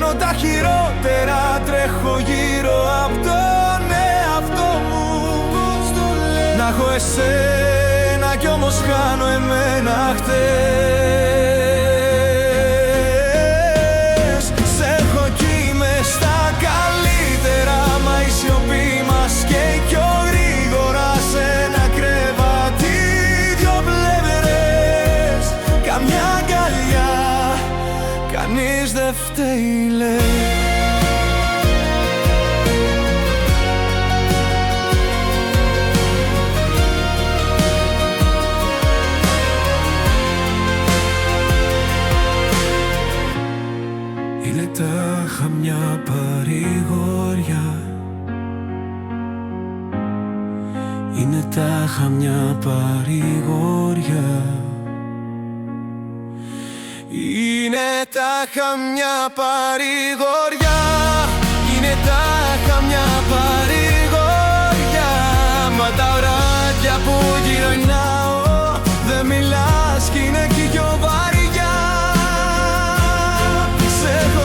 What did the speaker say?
κάνω τα χειρότερα, τρέχω γύρω απ' τον εαυτό μου. Να έχω εσένα κι όμως χάνω εμένα χτες. Σ' έχω κι μες στα καλύτερα, μα η σιωπή μας καίει πιο γρήγορα. Σ' ένα κρεβάτι, δυο πλευρές, καμιά αγκαλιά, κανείς δεν φταίει λέει. Είναι τάχα μια παρηγοριά, είναι τάχα μια παρηγοριά, είναι τάχα μια παρηγοριά, είναι τάχα μια παρηγοριά. Μα τα ωράκια που γυρνά